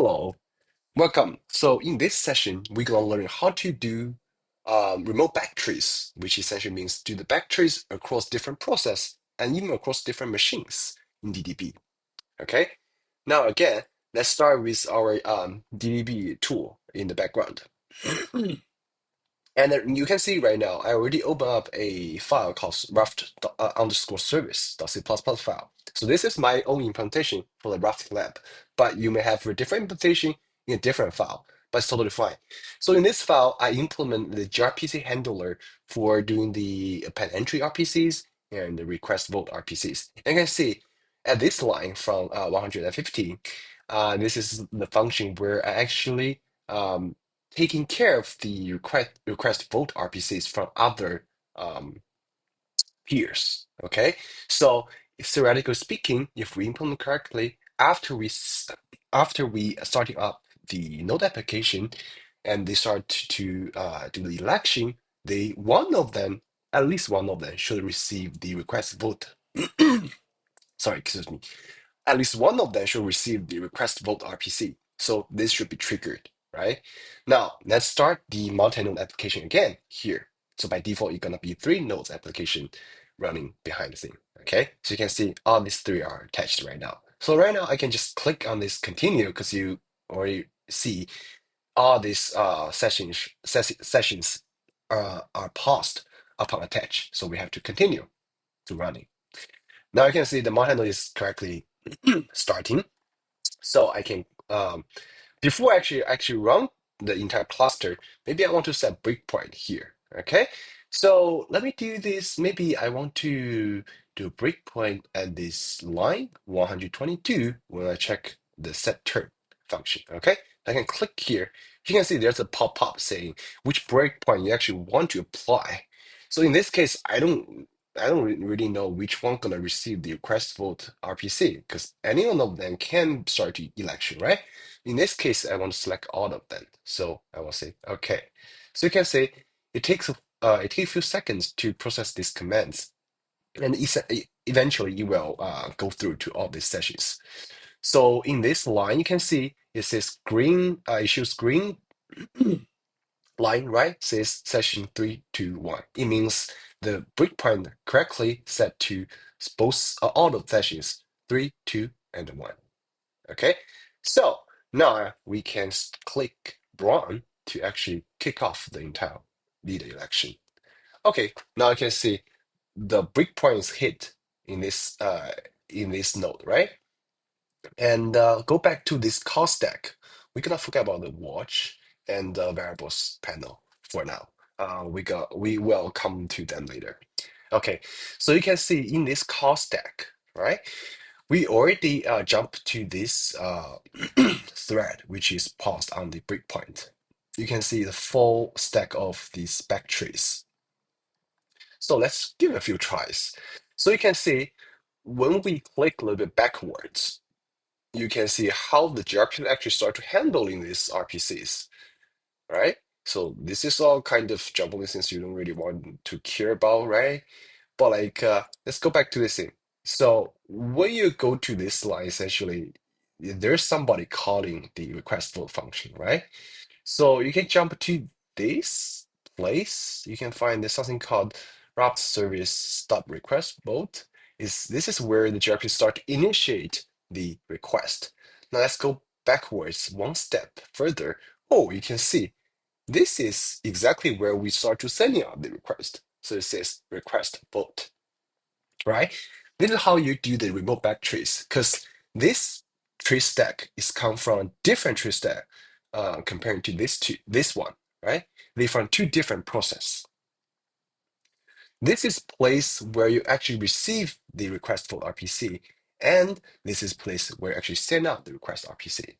Hello, welcome. So in this session, we're gonna learn how to do remote backtrace, which essentially means do the backtrace across different process and even across different machines in DDB. Okay. Now again, let's start with our DDB tool in the background. And then you can see right now, I already opened up a file called raft underscore service.c++ file. So this is my own implementation for the Raft lab, but you may have a different implementation in a different file, but it's totally fine. So in this file, I implement the gRPC handler for doing the append entry RPCs and the request vote RPCs. And you can see at this line from 115, this is the function where I actually taking care of the request vote RPCs from other um, peers. Okay, so theoretically speaking, if we implement correctly, after we starting up the node application and they start to do the election, they one of them, at least one of them, should receive the request vote. Sorry, excuse me, at least one of them should receive the request vote RPC. So this should be triggered, right? Now, let's start the multi-node application again here. So by default, it's gonna be three nodes application running behind the scene, okay? So you can see all these three are attached right now. So right now, I can just click on this continue because you already see all these sessions are paused upon attach. So we have to continue to running. Now you can see the multi-node is correctly starting. So I can before I actually run the entire cluster, maybe I want to set breakpoint here. Okay. So let me do this. Maybe I want to do a breakpoint at this line 122 when I check the set term function. Okay. I can click here. You can see there's a pop-up saying which breakpoint you actually want to apply. So in this case, I don't really know which one gonna receive the request vote RPC because any one of them can start the election, right? In this case, I want to select all of them. So I will say OK. So you can say it takes a few seconds to process these commands, and eventually you will go through to all these sessions. So in this line, you can see it says green. It shows green line, right? Says session 3 to 1. It means the breakpoint correctly set to both all of sessions 3, 2, and 1. Okay, so now we can click run to actually kick off the entire leader election. Okay, now you can see the breakpoint is hit in this node, right? And go back to this call stack. We cannot forget about the watch and the variables panel for now. We will come to them later. Okay, so you can see in this call stack, right? We already jumped to this thread, which is paused on the breakpoint. You can see the full stack of this backtrace. So let's give it a few tries. So you can see when we click a little bit backwards, you can see how the gRPC actually start to handling these RPCs, right? So this is all kind of jumbling since you don't really want to care about, right? But like, let's go back to this thing. So when you go to this line, essentially, there's somebody calling the request vote function, right? So you can jump to this place. You can find there's something called route service stop request vote. This is where the gRPC start to initiate the request. Now let's go backwards one step further. Oh, you can see this is exactly where we start to sending out the request. So it says request vote, right? This is how you do the remote backtrace because this trace stack is come from a different trace stack comparing to this one, right? They're from two different process. This is place where you actually receive the request for RPC, and this is place where you actually send out the request RPC.